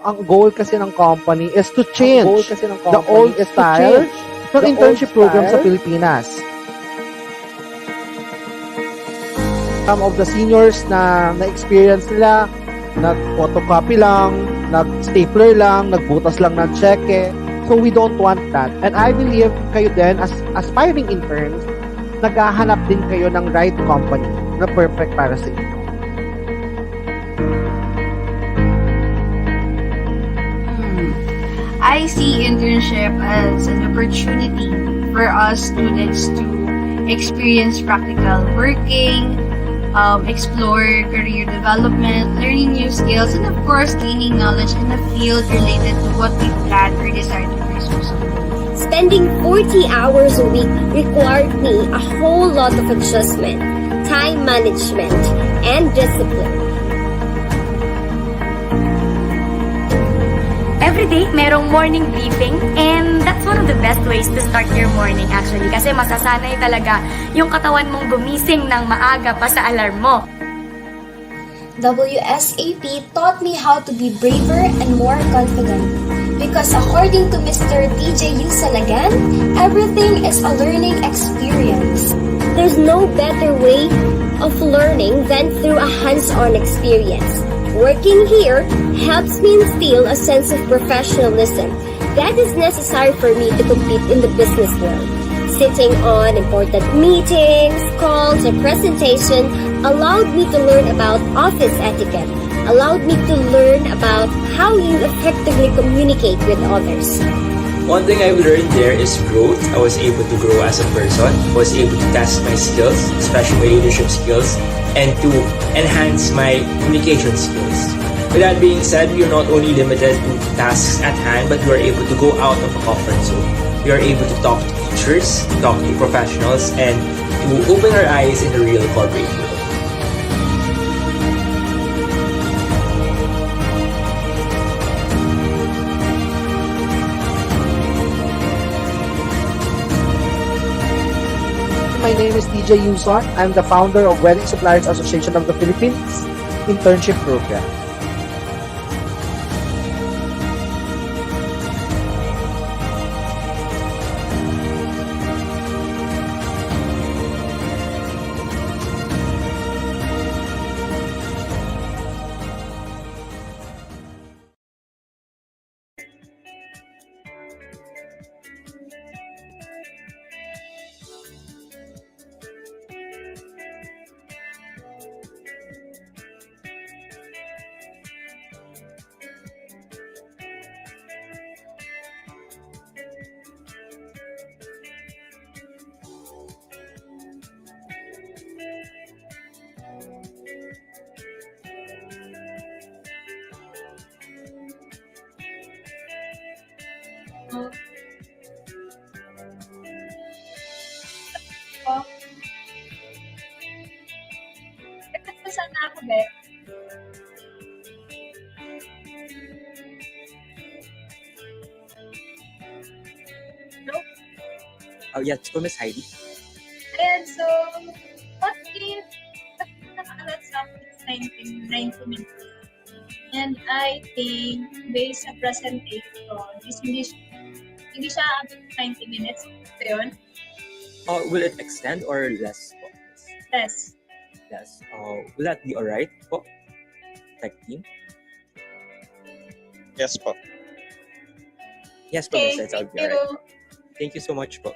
Ang goal kasi ng company is to change the old style ng internship program sa Pilipinas. Some of the seniors na na-experience nila, nag-photocopy lang, nag-stapler lang, nagbutas lang ng cheque. So we don't want that. And I believe kayo din as aspiring interns, naghahanap din kayo ng right company na perfect para sa inyo. I see internship as an opportunity for us students to experience practical working, explore career development, learning new skills, and of course, gaining knowledge in a field related to what we plan or decide to pursue someday. Spending 40 hours a week required me a whole lot of adjustment, time management, and discipline. Every day, merong morning briefing and that's one of the best ways to start your morning actually kasi masasanay talaga yung katawan mong gumising ng maaga pa sa alarm mo. WSAP taught me how to be braver and more confident because according to Mr. DJ Yusalagan, everything is a learning experience. There's no better way of learning than through a hands-on experience. Working here helps me instill a sense of professionalism that is necessary for me to compete in the business world. Sitting on important meetings, calls, or presentation allowed me to learn about office etiquette, allowed me to learn about how you effectively communicate with others. One thing I've learned there is growth. I was able to grow as a person. I was able to test my skills, especially my leadership skills, and to enhance my communication skills. With that being said, we are not only limited to tasks at hand, but we are able to go out of a comfort zone. We are able to talk to teachers, talk to professionals, and to open our eyes in the real corporate world. My name is DJ Yuson. I'm the founder of Wedding Suppliers Association of the Philippines Internship Program. Saan ako, be? Oh, yes po, Miss Heidi. Ayan, so, what if nakaalat sa akin is 90 minutes? And I think, based sa presentation, is hindi siya abot 90 minutes. So, yun, Will it extend or less po? less. Yes. Will that be alright po? Tech team? Yes po. Yes po, Okay, Miss Eds, I'll thank be alright. you. Thank you so much po.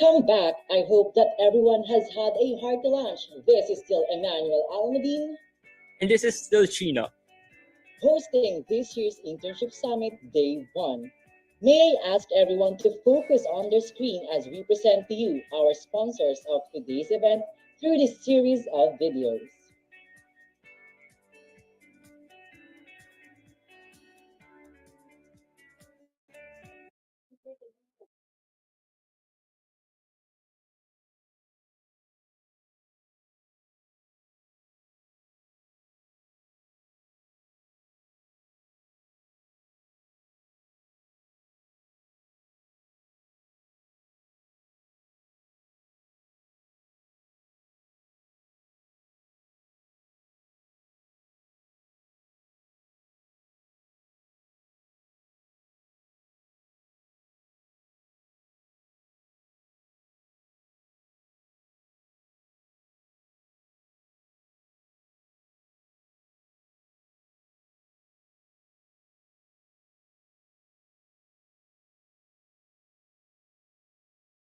Welcome back. I hope that everyone has had a hearty lunch. This is still Emmanuel Alamadin, And this is still Chino. hosting this year's Internship Summit Day 1. May I ask everyone to focus on their screen as we present to you our sponsors of today's event through this series of videos.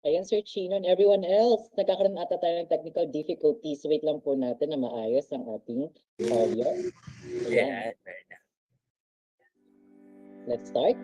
Ayan, Sir Chino and everyone else, nagkakaroon ata tayo ng technical difficulties. Wait lang po natin na maayos ang ating audio. Ayan. Yeah. Let's start.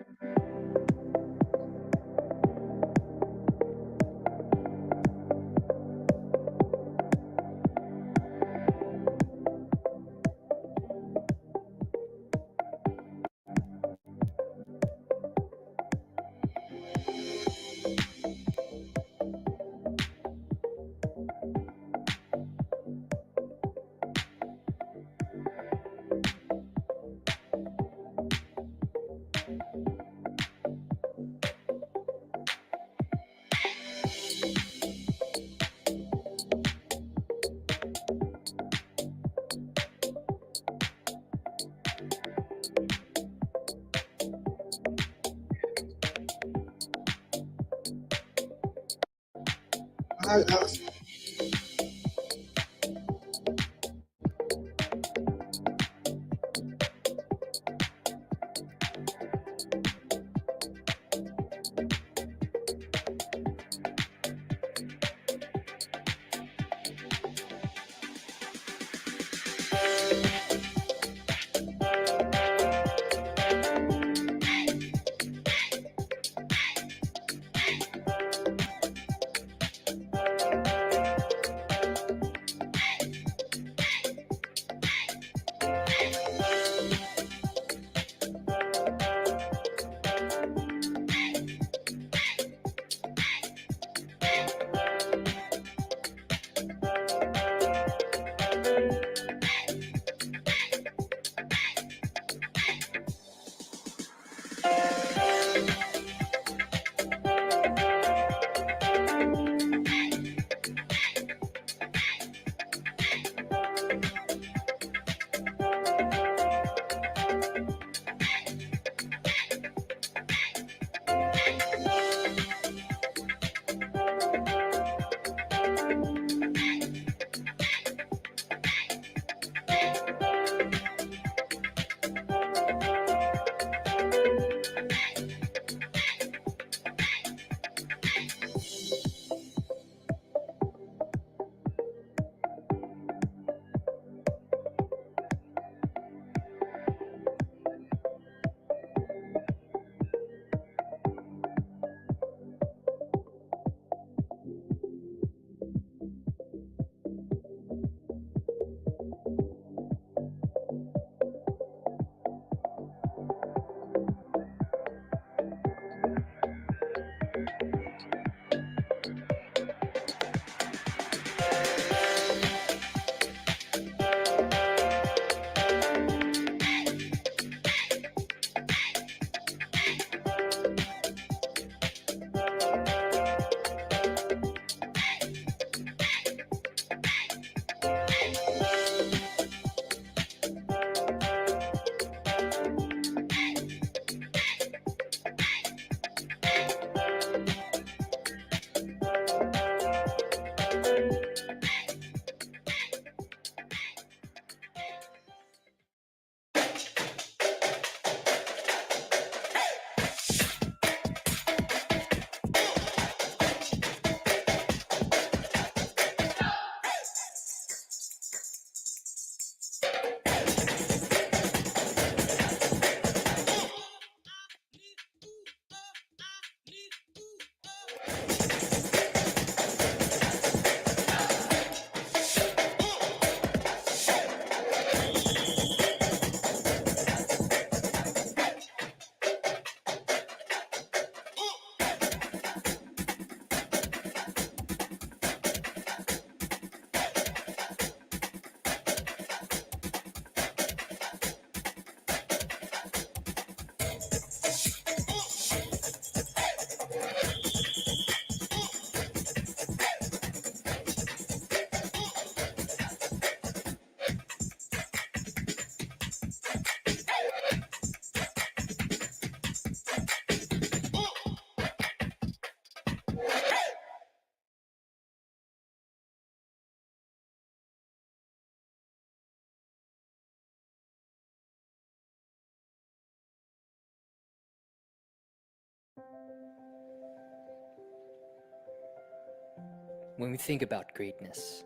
When we think about greatness,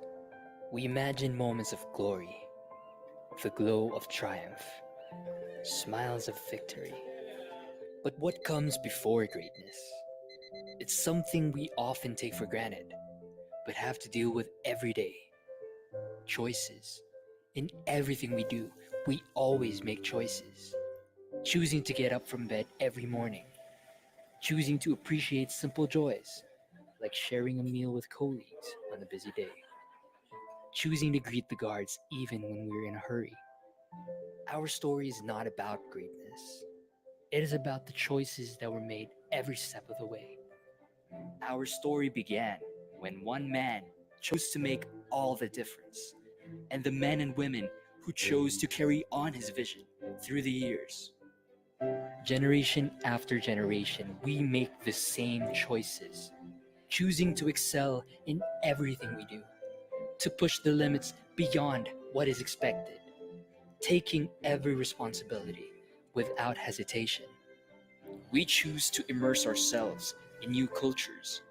we imagine moments of glory, the glow of triumph, smiles of victory. But what comes before greatness? It's something we often take for granted, but have to deal with every day. Choices. In everything we do, we always make choices. Choosing to get up from bed every morning, choosing to appreciate simple joys, like sharing a meal with colleagues on a busy day, choosing to greet the guards even when we're in a hurry. Our story is not about greatness. It is about the choices that were made every step of the way. Our story began when one man chose to make all the difference, and the men and women who chose to carry on his vision through the years. Generation after generation, we make the same choices, choosing to excel in everything we do, to push the limits beyond what is expected, taking every responsibility without hesitation. We choose to immerse ourselves in new cultures,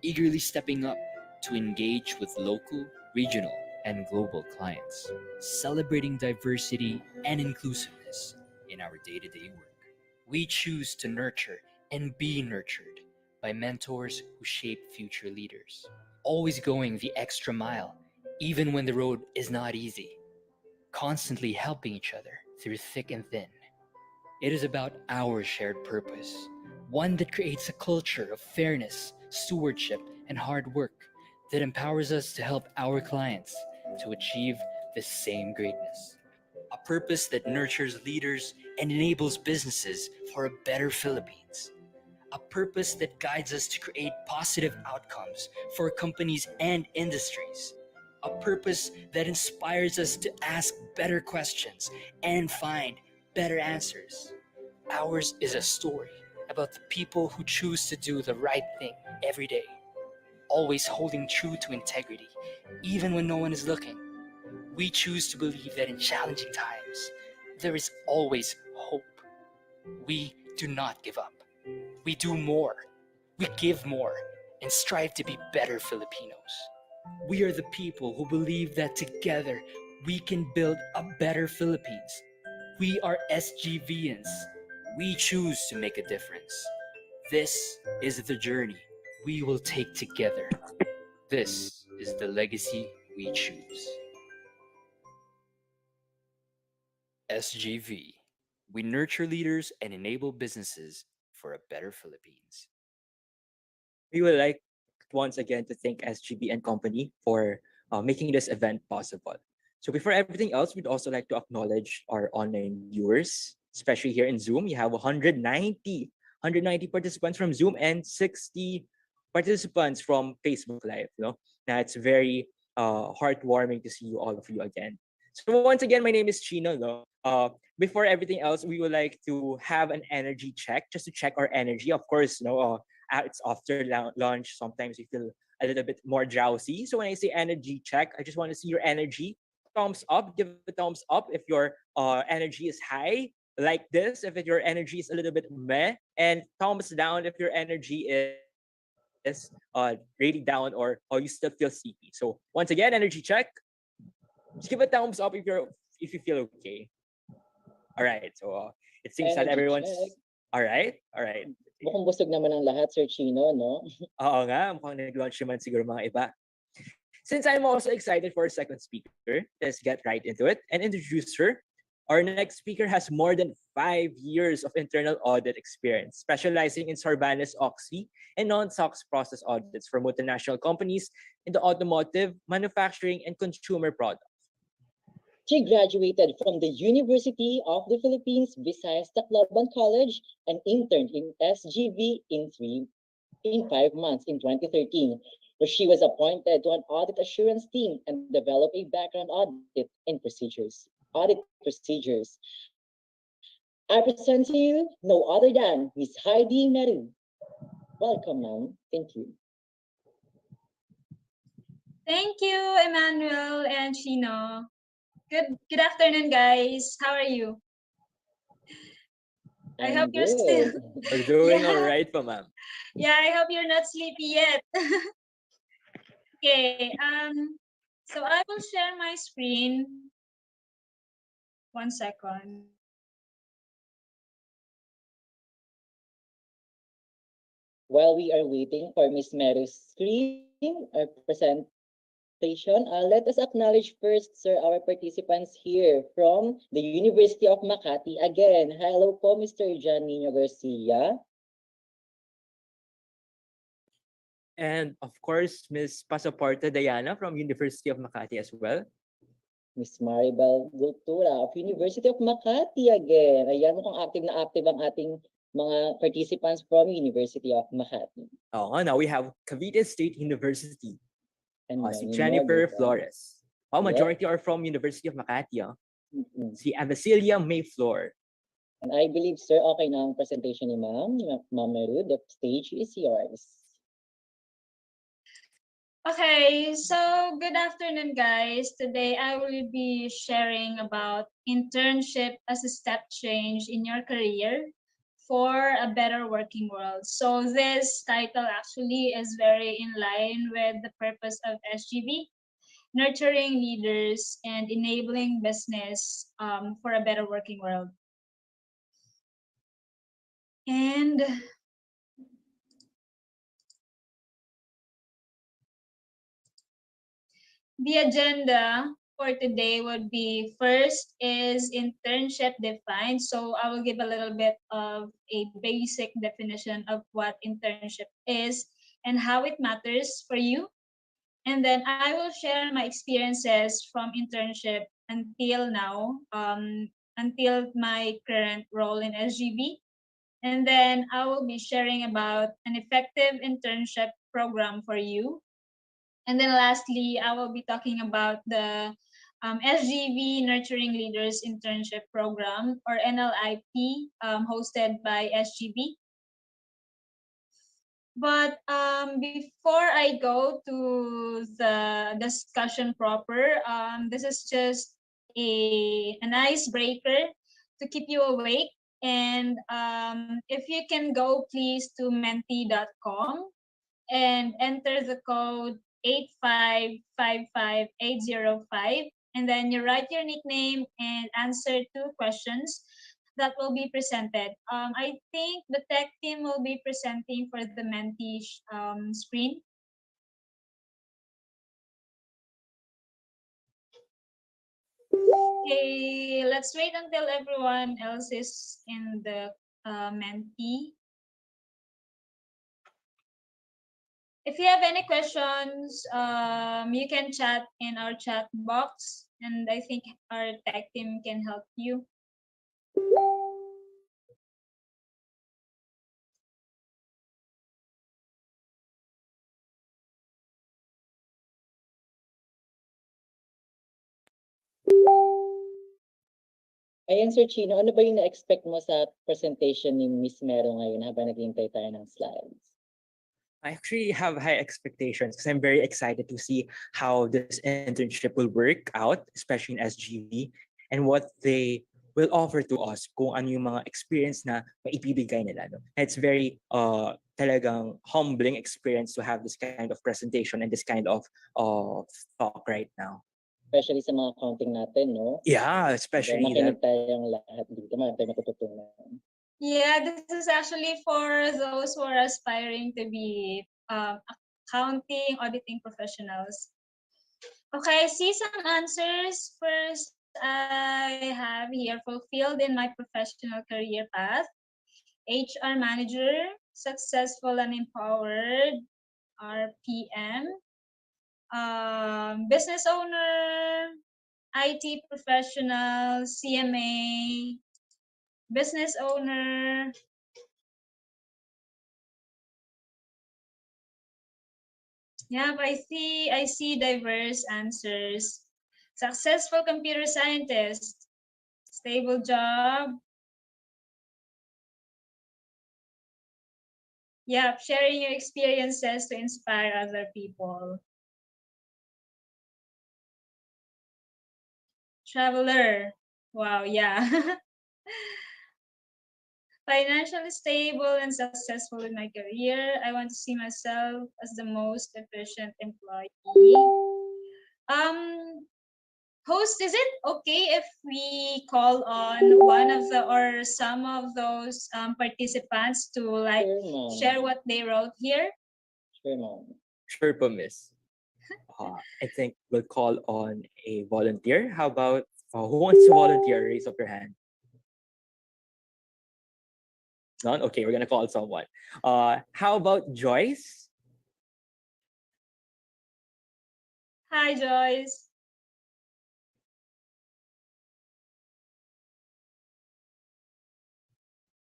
eagerly stepping up to engage with local, regional, and global clients, celebrating diversity and inclusiveness in our day to day work. We choose to nurture and be nurtured by mentors who shape future leaders, always going the extra mile, even when the road is not easy, constantly helping each other through thick and thin. It is about our shared purpose, one that creates a culture of fairness, stewardship, and hard work that empowers us to help our clients to achieve the same greatness. A purpose that nurtures leaders and enables businesses for a better Philippines. A purpose that guides us to create positive outcomes for companies and industries. A purpose that inspires us to ask better questions and find better answers. Ours is a story about the people who choose to do the right thing every day, always holding true to integrity, even when no one is looking. We choose to believe that in challenging times, there is always hope. We do not give up. We do more. We give more and strive to be better Filipinos. We are the people who believe that together we can build a better Philippines. We are SGVians. We choose to make a difference. This is the journey we will take together. This is the legacy we choose. SGV. We nurture leaders and enable businesses for a better Philippines. We would like once again to thank SGB and company for making this event possible. So before everything else, we'd also like to acknowledge our online viewers, especially here in Zoom. We have 190 participants from Zoom and 60 participants from Facebook Live. No, now it's very heartwarming to see you all of you again. So once again, my name is Chino. No, before everything else, we would like to have an energy check just to check our energy. Of course, no, it's after lunch. Sometimes we feel a little bit more drowsy. So when I say energy check, I just want to see your energy. Thumbs up, give a thumbs up if your energy is high, like this, if your energy is a little bit meh, and thumbs down if your energy is really down or you still feel sleepy. So once again, energy check. Just give a thumbs up if if you feel okay. All right. So it seems that Energy everyone's check. all right. All right. Mukhang busog naman ang lahat, Sir Chino, no? Oo nga, mukhang nag-launch naman siguro mga iba. Since I'm also excited for our second speaker, let's get right into it and introduce her. Our next speaker has more than 5 years of internal audit experience, specializing in Sarbanes Oxy and non-SOX process audits for multinational companies in the automotive, manufacturing, and consumer products. She graduated from the University of the Philippines, Visayas Tacloban College, and interned in SGV in 5 months in 2013, where she was appointed to an audit assurance team and developed a background audit and audit procedures. I present to you no other than Ms. Heidi Meru. Welcome, ma'am. Thank you. Thank you, Emmanuel and Chino. Good afternoon, guys. How are you? I hope you're still. We're doing Yeah. all right, pa, ma'am. Yeah, I hope you're not sleepy yet. Okay. So I will share my screen. 1 second. While we are waiting for Ms. Meru's screen or presentation, let us acknowledge first, sir, our participants here from the University of Makati. Again, hello po, Mr. John Nino Garcia. And of course, Ms. Pasaporte Diana from University of Makati as well. Ms. Maribel Gultura of University of Makati again. Ayan, mukhang active na active ang ating mga participants from University of Makati. Oh, now we have Cavite State University. And Si many Jennifer more, Flores. Oh, majority are from University of Makati. Si Avicilia May Flor. And I believe, sir, okay na ang presentation ni Ma'am Meru. The stage is yours. Okay, so good afternoon, guys. Today I will be sharing about internship as a step change in your career for a better working world. So this title actually is very in line with the purpose of SGB, nurturing leaders and enabling business for a better working world. And the agenda for today would be, first is internship defined. So I will give a little bit of a basic definition of what internship is and how it matters for you. And then I will share my experiences from internship until now, until my current role in SGB. And then I will be sharing about an effective internship program for you. And then lastly, I will be talking about the SGV Nurturing Leaders Internship Program, or NLIP, hosted by SGB. But before I go to the discussion proper, this is just an icebreaker to keep you awake. And if you can go please to menti.com and enter the code 8555805, and then you write your nickname and answer 2 questions that will be presented. I think the tech team will be presenting for the Menti screen. Okay, let's wait until everyone else is in the Menti. If you have any questions, you can chat in our chat box, and I think our tech team can help you. Ayan, Sir Chino, ano ba yung na-expect mo sa presentation ni Miss Mero ngayon habang naghihintay tayo ng slides? I actually have high expectations because I'm very excited to see how this internship will work out, especially in SGV, and what they will offer to us, kung ano yung mga experience na maipibigay nila. No? It's very talagang humbling experience to have this kind of presentation and this kind of talk right now. especially sa mga accounting natin, no? Yeah, Diba, especially makinig that. tayong lahat dito, marami tayong matututunan. Yeah, this is actually for those who are aspiring to be accounting, auditing professionals. Okay, I see some answers. First, I have here fulfilled in my professional career path. HR manager, successful and empowered, RPM. Business owner, IT professional, CMA, business owner. Yeah, I see diverse answers. Successful computer scientist, stable job. Yeah, sharing your experiences to inspire other people. Traveler. Wow, yeah. Financially stable and successful in my career. I want to see myself as the most efficient employee. Um, Host, is it okay if we call on one of the or some of those participants to like Sure, ma'am. share what they wrote here? Sure, ma'am. Sure po, miss. I think we'll call on a volunteer. How about who wants to volunteer? Raise up your hand. None? Okay, we're gonna call someone. How about Joyce? Hi, Joyce.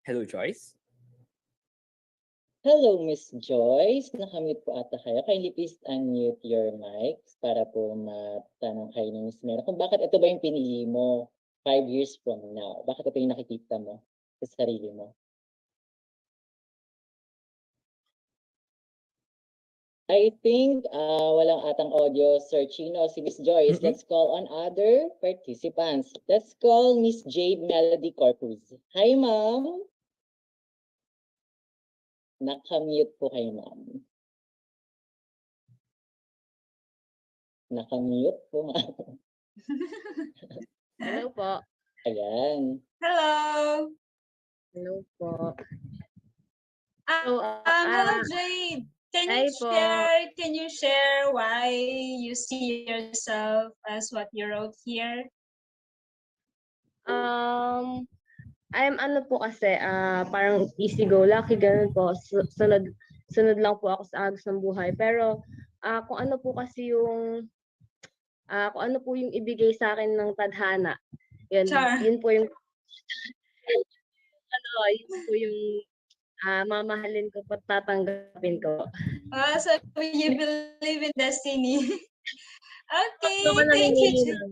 Hello, Joyce. Hello, Miss Joyce. Nakamute po ata kayo. Kindly please unmute your mics para po matanong kayo ni Miss Mera kung bakit ito ba yung pinili mo 5 years from now? Bakit ito yung nakikita mo sa sarili mo? I think walang atang audio searching. No, si Miss Joyce. Mhm. Let's call on other participants. Let's call Miss Jade Melody Corpus. Hi, ma'am. Nakamute po kayo, ma'am. Nakamute po, ma'am. Hello po. Ayan. Hello. Hello po. Hello, Jade. Hi po. Can you share why you see yourself as what you wrote here? I'm ano po kasi, parang easy go lucky, ganun po. Sunod lang po ako sa agos ng buhay. Pero kung ano po kasi kung ano po yung ibigay sa akin ng tadhana, yun, Char. yun po yung yun po yung mamahalin ko po, tatanggapin ko. So you believe in destiny. Okay, Ako thank you, nanginginig. Jade.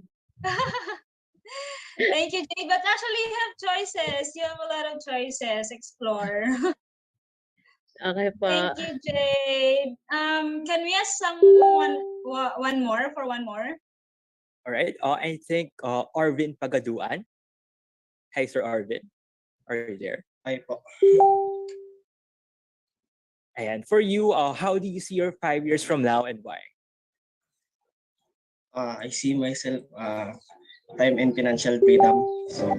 Thank you, Jade. But actually, you have choices. You have a lot of choices. Explore. Okay po. Thank you, Jade. Can we ask someone one more? All right. I think Arvin Pagaduan. Hi, Sir Arvin. Are you there? Hi po. And for you, how do you see your 5 years from now and why? I see myself time and financial freedom. So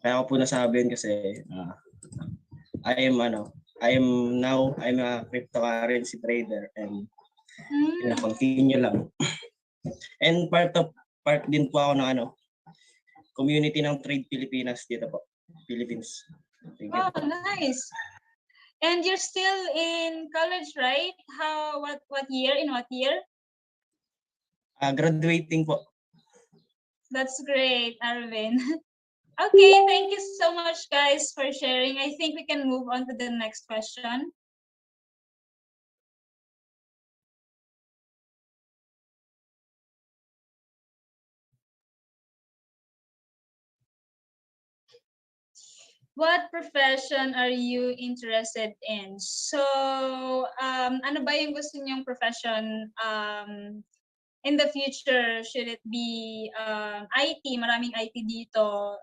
kaya ko po nasabi yun kasi I'm a cryptocurrency trader and continue lang. And part din po ako ng community ng Trade Pilipinas dito po. Philippines. Thank you. Oh, nice. And you're still in college, right? What year? In what year? Graduating po. That's great, Arvin. Okay, thank you so much, guys, for sharing. I think we can move on to the next question. What profession are you interested in? So, ano ba yung gusto niyong profession in the future? Should it be IT? Maraming IT dito.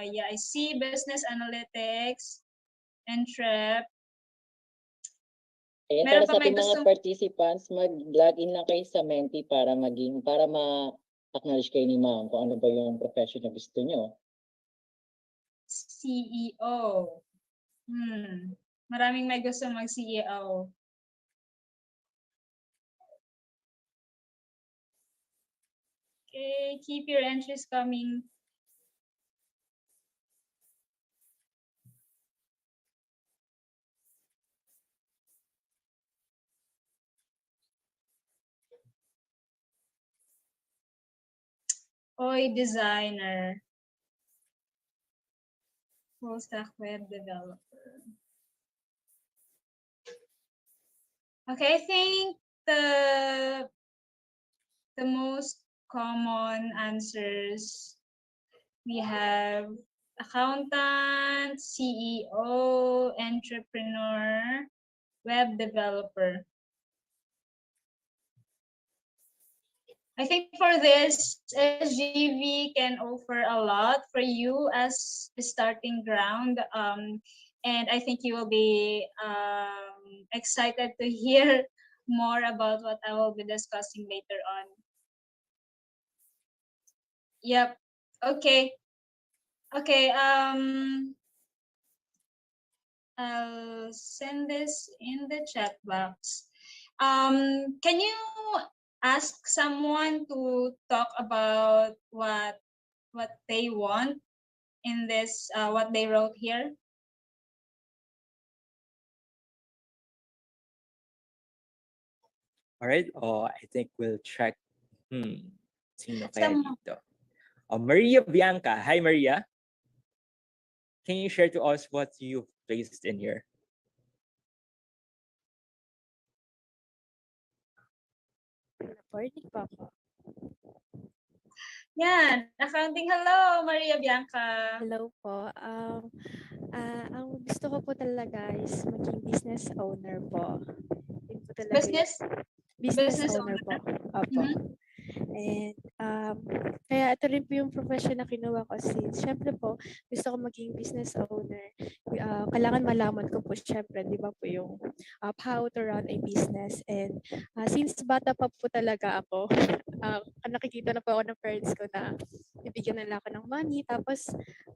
Yeah, I see business analytics, entrep. Ayan, Meron para pa sa may ating mga gustong- participants, mag-log in lang kayo sa Menti para acknowledge kayo ni ma'am kung ano ba yung profession na gusto nyo. CEO. Maraming may gusto mag-CEO. Okay, keep your entries coming. Oy, designer. Full stack web developer. Okay, I think the most common answers we have accountant, CEO, entrepreneur, web developer. I think for this, SGV can offer a lot for you as a starting ground. And I think you will be excited to hear more about what I will be discussing later on. Yep. Okay. Okay. I'll send this in the chat box. Can you ask someone to talk about what they want in this, what they wrote here? All right. I think we'll check. Sino kaya dito? Maria Bianca. Hi, Maria. Can you share to us what you've placed in here? Recording pa ako. Yan, accounting. Hello, Maria Bianca. Hello po. Ang gusto ko po talaga is maging business owner po. Yun po talaga business owner po. Opo. And kaya ito rin po yung profession na kinuha ko since syempre po gusto ko maging business owner. Kailangan malaman ko po syempre, di ba po yung how to run a business. And since bata pa po talaga ako, nakikita na po ako ng parents ko na bibigyan nila ako ng money, tapos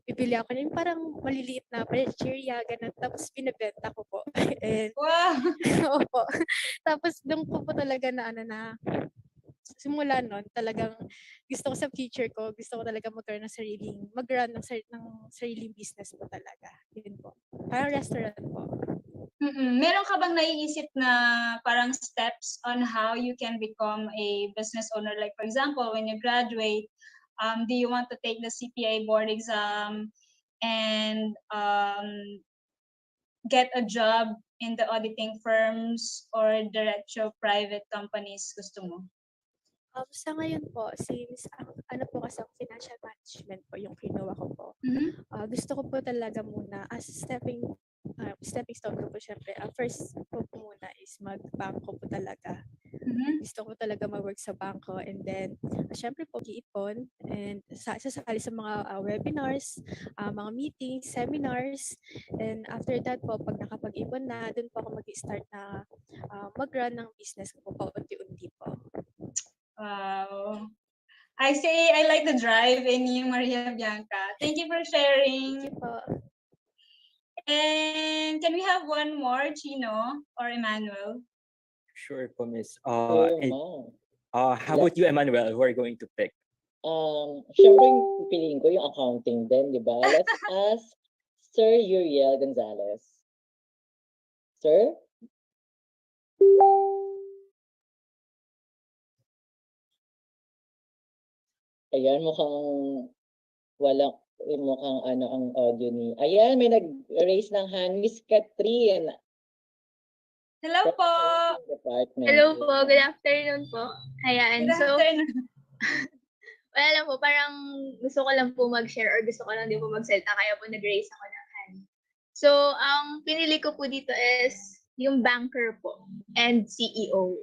bibili ako ng parang maliliit na chiria, ganun, tapos binibenta ko po. And, wow! Opo. Tapos doon ko po talaga na simula nun, talagang gusto ko sa future ko, gusto ko talaga mag-run ng sariling business po talaga. Yun po. Parang restaurant po. Meron ka bang naiisip na parang steps on how you can become a business owner? Like for example, when you graduate, do you want to take the CPA board exam and get a job in the auditing firms or diretso private companies? Gusto mo? Sa ngayon po, since ano po kasi ang financial management po yung kinuha ko po, gusto ko po talaga muna as stepping stone ko po syempre. First po muna is mag-bangko po talaga. Gusto ko talaga mag-work sa bangko and then syempre po iipon and sasali sa mga webinars, mga meetings, seminars, and after that po pag nakapag-ipon na, dun po ako mag-start na mag-run ng business ko po unti-unti po. Wow. I like the drive in you, Maria Bianca. Thank you for sharing. Thank you po. And can we have one more, Chino or Emmanuel? Sure po, Miss. How about you, Emmanuel? Who are going to pick? Siyempre yung pipiliin ko yung accounting din, di ba? Let's ask Sir Uriel Gonzalez. Sir? Ayan, mukhang ang audio ni. Ayan, may nag-raise ng hand. Miss Catherine. Hello po. Hello po. Good afternoon po. Ayan. Good afternoon. Wala lang po. Parang gusto ko lang po mag-share or gusto ko lang din po magsalita. Kaya po nag-raise ako ng hand. So, ang pinili ko po dito is yung banker po and CEO.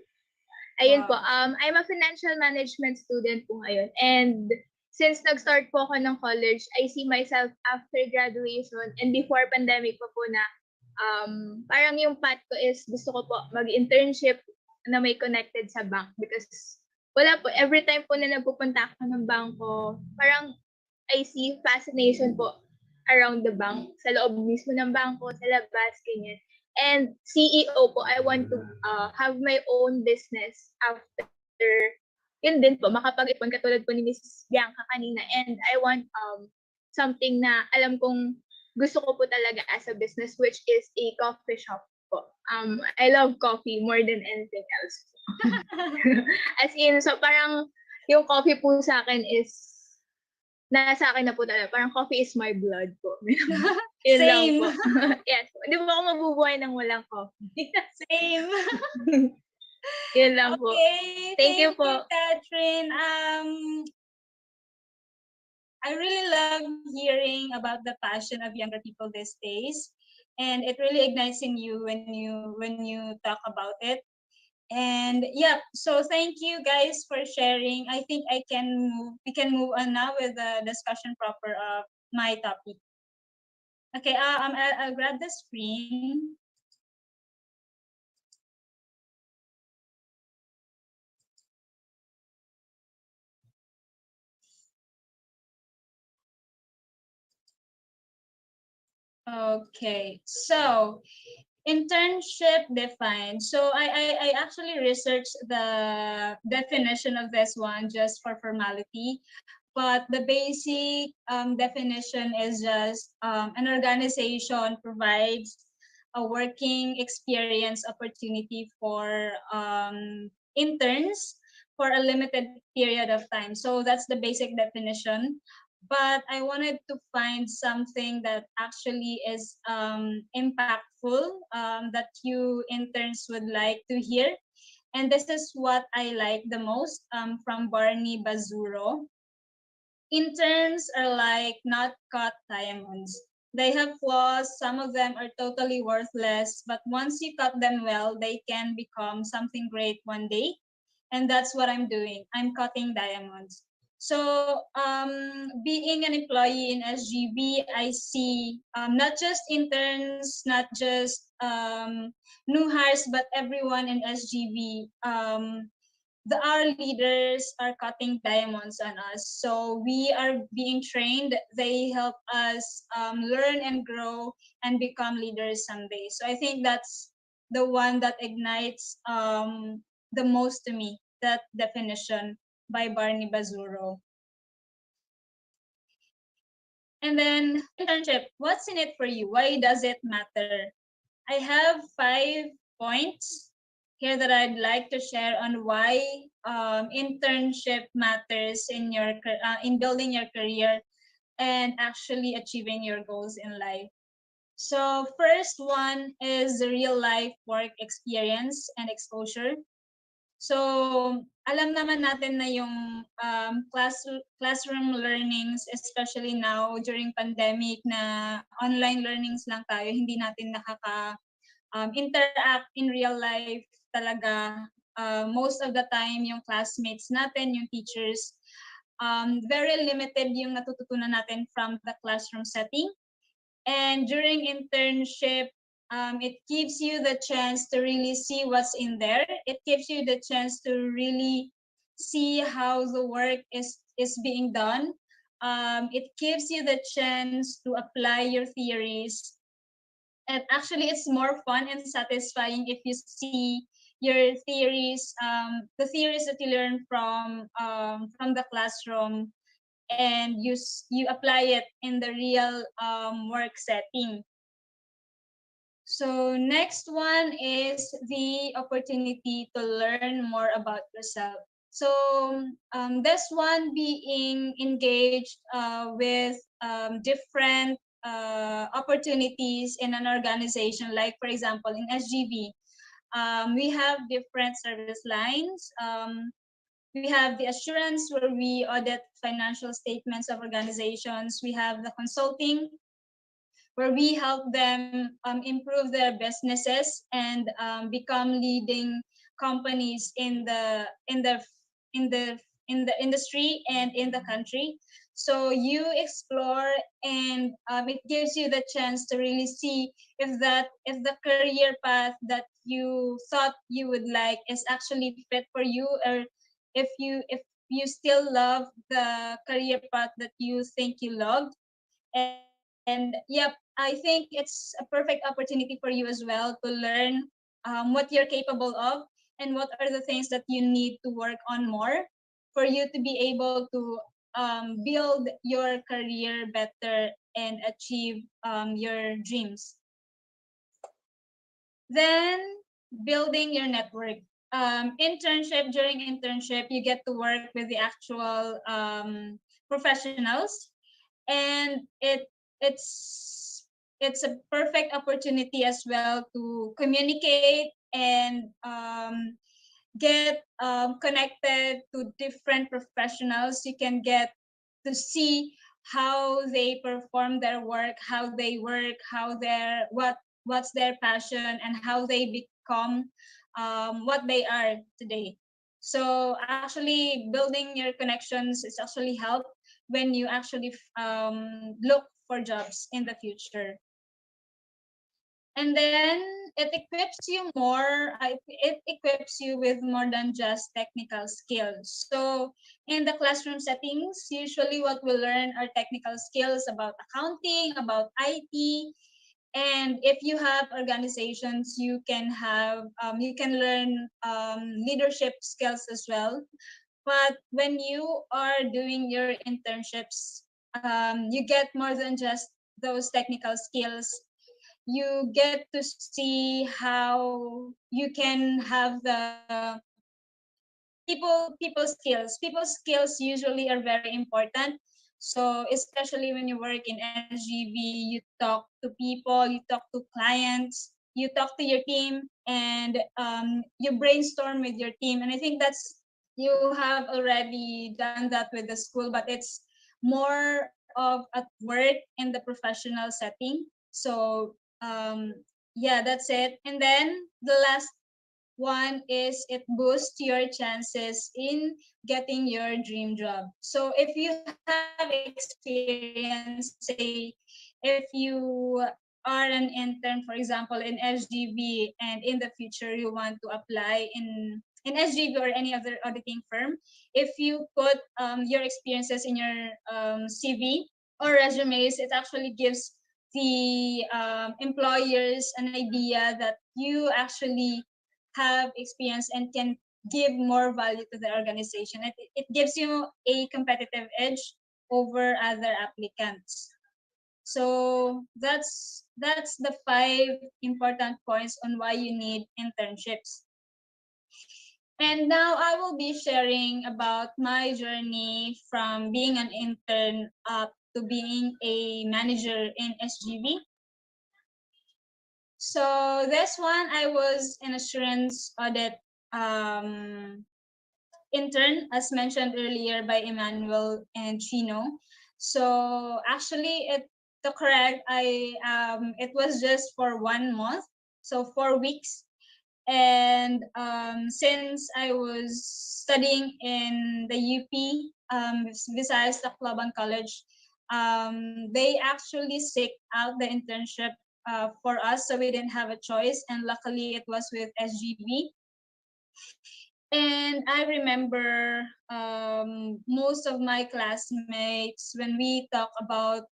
Ayun po, I'm a financial management student po ngayon. And since nag-start po ako ng college, I see myself after graduation and before pandemic pa po na parang yung path ko is gusto ko po mag-internship na may connected sa bank because wala po, every time po na napupunta ako ng bangko, parang I see fascination po around the bank, sa loob mismo ng bangko, sa labas, ganyan. And CEO po, I want to have my own business after, yun din po, makapag-ipon katulad po ni Mrs. Bianca kanina. And I want something na alam kong gusto ko po talaga as a business, which is a coffee shop po. I love coffee more than anything else. As in, so parang yung coffee po sa akin is nasa akin na po talaga. Parang coffee is my blood po. Yun lang Same. po. Yes. Di ba ako mabubuhay ng walang coffee? Same. Yun lang po. Okay, Thank you po. Catherine. I really love hearing about the passion of younger people these days, and it really ignites in you when you talk about it. And yeah, so thank you guys for sharing. I think we can move on now with the discussion proper of my topic. Okay, I'll grab the screen. Okay, so internship defined. So I actually researched the definition of this one just for formality, but the basic definition is just an organization provides a working experience opportunity for interns for a limited period of time. So that's the basic definition. But I wanted to find something that actually is impactful, that you interns would like to hear. And this is what I like the most from Barney Bazuro. Interns are like not cut diamonds. They have flaws, some of them are totally worthless, but once you cut them well, they can become something great one day. And that's what I'm doing. I'm cutting diamonds. So, being an employee in SGB, I see not just interns, not just new hires, but everyone in SGB. Our leaders are cutting diamonds on us. So we are being trained. They help us learn and grow and become leaders someday. So I think that's the one that ignites the most to me, that definition by Barney Bazuro. And then internship, what's in it for you? Why does it matter? I have 5 points here that I'd like to share on why internship matters in building your career and actually achieving your goals in life. So first one is the real life work experience and exposure. So alam naman natin na yung classroom learnings, especially now during pandemic na online learnings lang tayo, hindi natin interact in real life talaga. Most of the time, yung classmates natin, yung teachers, very limited yung natututunan natin from the classroom setting. And during internship, it gives you the chance to really see what's in there. It gives you the chance to really see how the work is being done. It gives you the chance to apply your theories. And actually, it's more fun and satisfying if you see your theories, the theories that you learn from the classroom, and you apply it in the real work setting. So next one is the opportunity to learn more about yourself. So this one being engaged with different opportunities in an organization, like for example in SGB, we have different service lines. We have the assurance where we audit financial statements of organizations. We have the consulting where we help them improve their businesses and become leading companies in the industry and in the country. So you explore, and it gives you the chance to really see if the career path that you thought you would like is actually fit for you, or if you still love the career path that you think you loved. And yep, I think it's a perfect opportunity for you as well to learn what you're capable of and what are the things that you need to work on more for you to be able to build your career better and achieve your dreams. Then building your network. During internship, you get to work with the actual professionals, and it's a perfect opportunity as well to communicate and get connected to different professionals. You can get to see how they perform their work, how they work, what's their passion, and how they become what they are today. So actually, building your connections is actually help when you actually look for jobs in the future. And then it equips you it equips you with more than just technical skills. So in the classroom settings, usually what we learn are technical skills about accounting, about IT, and if you have organizations, you can learn leadership skills as well. But when you are doing your internships, you get more than just those technical skills. You get to see how you can have the people skills usually are very important. So especially when you work in SGB, you talk to people, you talk to clients, you talk to your team, and you brainstorm with your team. And I think that's you have already done that with the school, but it's more of at work in the professional setting. So yeah, that's it. And then the last one is it boosts your chances in getting your dream job. So if you have experience, say if you are an intern, for example, in SGB, and in the future you want to apply in SGB or any other auditing firm, if you put your experiences in your CV or resumes, it actually gives the employers an idea that you actually have experience and can give more value to the organization. It gives you a competitive edge over other applicants. So that's the 5 important points on why you need internships. And now I will be sharing about my journey from being an intern up to being a manager in SGB. So this one, I was an assurance audit intern, as mentioned earlier by Emmanuel and Chino. So actually, to correct, it was just for 1 month, so 4 weeks. And since I was studying in the UP, Visayas Tacloban College, they actually seek out the internship for us, so we didn't have a choice. And luckily, it was with SGB. And I remember most of my classmates, when we talk about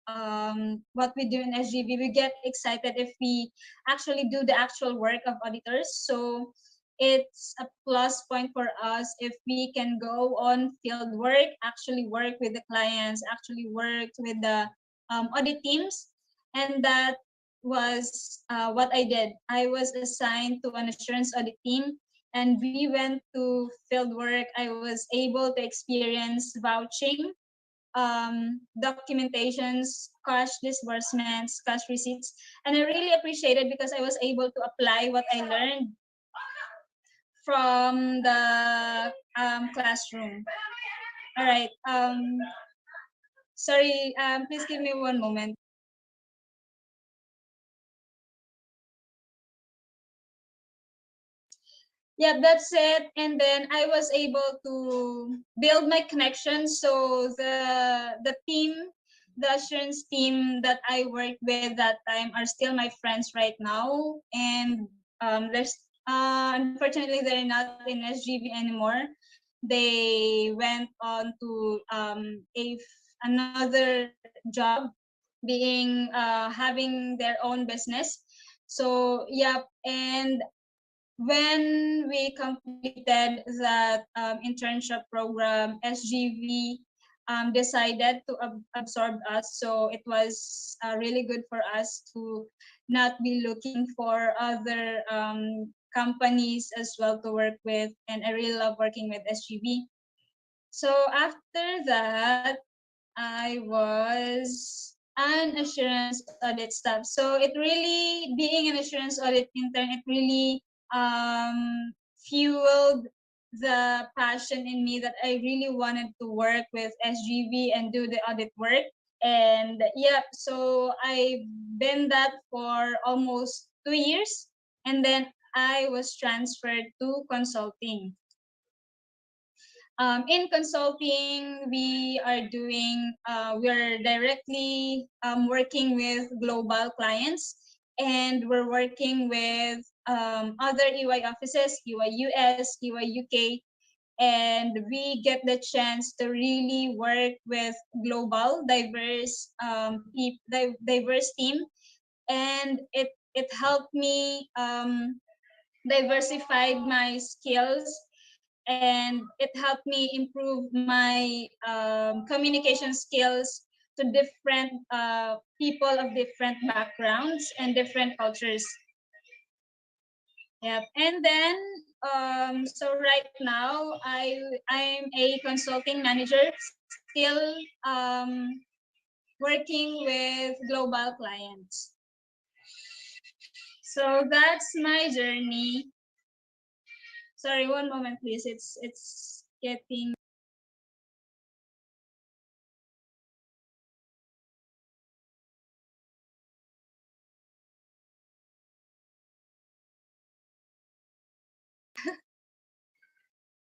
what we do in SGB, we get excited if we actually do the actual work of auditors. So it's a plus point for us if we can go on field work, actually work with the clients, actually work with the audit teams. And that was what I did. I was assigned to an assurance audit team, and we went to field work. I was able to experience vouching, documentations, cash disbursements, cash receipts, and I really appreciated because I was able to apply what I learned from the classroom. All right. Sorry. Please give me one moment. Yeah, that's it. And then I was able to build my connections. So the team, the assurance team that I worked with that time are still my friends right now. And there's unfortunately they're not in SGB anymore. they went on to another job, being having their own business. So yeah, and when we completed that internship program, SGV decided to absorb us. So it was really good for us to not be looking for other companies as well to work with. And I really love working with SGV. So after that, I was an assurance audit staff. So it really, being an assurance audit intern, it really fueled the passion in me that I really wanted to work with SGV and do the audit work. And yeah, so I've been that for almost 2 years. And then I was transferred to consulting. In consulting, we're directly working with global clients, and we're working with other EY offices, EY US, EY UK, and we get the chance to really work with global diverse team, and it helped me diversified my skills, and it helped me improve my communication skills to different people of different backgrounds and different cultures. Yep. And then so right now I'm a consulting manager, still working with global clients. So that's my journey. Sorry, one moment, please. It's getting.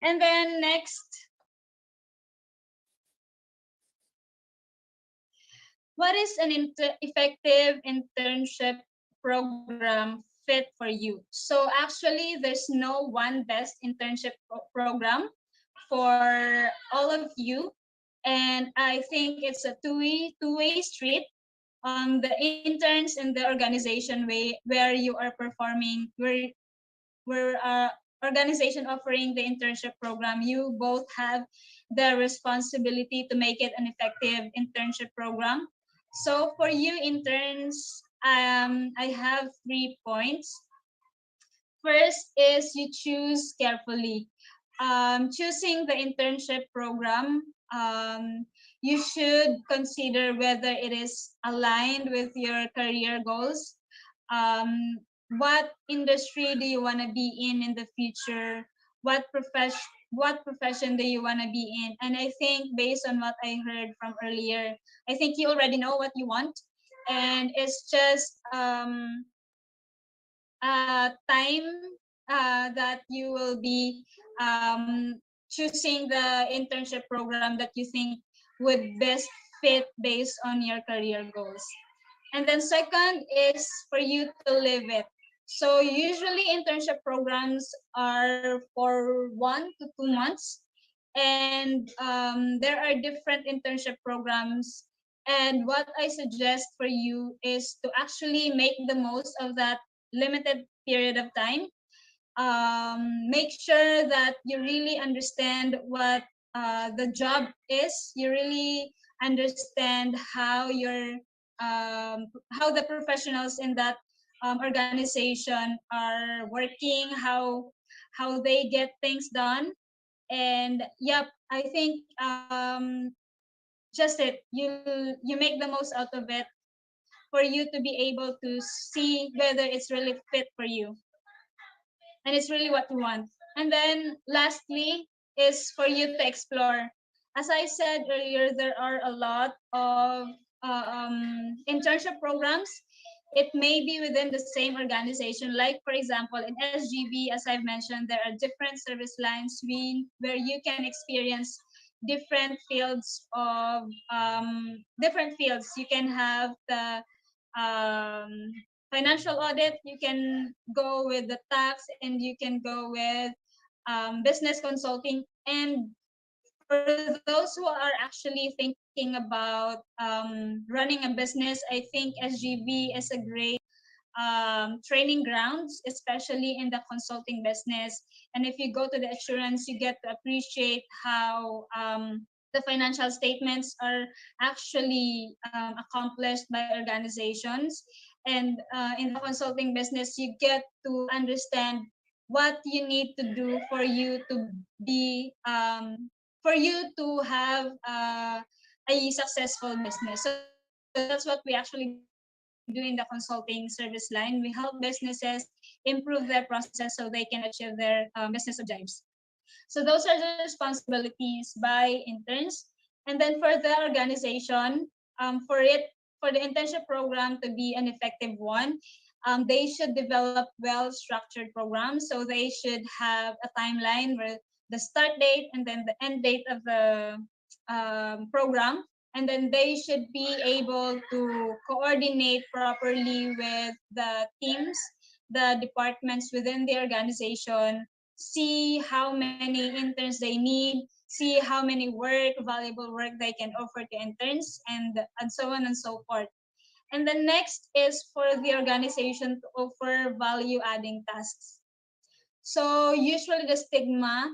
And then next, what is an effective internship program fit for you? So actually, there's no one best internship program for all of you, and I think it's a two-way street. The interns and the organization way where you are performing, where organization offering the internship program, you both have the responsibility to make it an effective internship program. So for you interns, I have 3 points. First is you choose carefully. Choosing the internship program, you should consider whether it is aligned with your career goals. Um, what industry do you want to be in the future? What profession do you want to be in? And I think based on what I heard from earlier, I think you already know what you want, and it's just time that you will be choosing the internship program that you think would best fit based on your career goals. And then second is for you to live it. So usually internship programs are for 1 to 2 months, and there are different internship programs. And what I suggest for you is to actually make the most of that limited period of time. Make sure that you really understand what the job is. You really understand how the professionals in that organization are working, how they get things done. And yep, I think just it. You make the most out of it for you to be able to see whether it's really fit for you and it's really what you want. And then lastly is for you to explore. As I said earlier, there are a lot of internship programs. It may be within the same organization. Like for example, in SGB, as I've mentioned, there are different service lines where you can experience different fields of different fields. You can have the um, financial audit, you can go with the tax, and you can go with business consulting. And for those who are actually thinking about running a business, I think SGV is a great training grounds, especially in the consulting business. And if you go to the assurance, you get to appreciate how the financial statements are actually accomplished by organizations. And in the consulting business, you get to understand what you need to do for you to be for you to have a successful business. So that's what we actually do in the consulting service line. We help businesses improve their processes so they can achieve their business objectives. So those are the responsibilities by interns. And then for the organization, for the internship program to be an effective one, they should develop well-structured programs. So they should have a timeline where the start date and then the end date of the program, and then they should be able to coordinate properly with the teams, the departments within the organization, see how many interns they need, see how many valuable work they can offer to interns, and so on and so forth. And the next is for the organization to offer value adding tasks. So usually the stigma,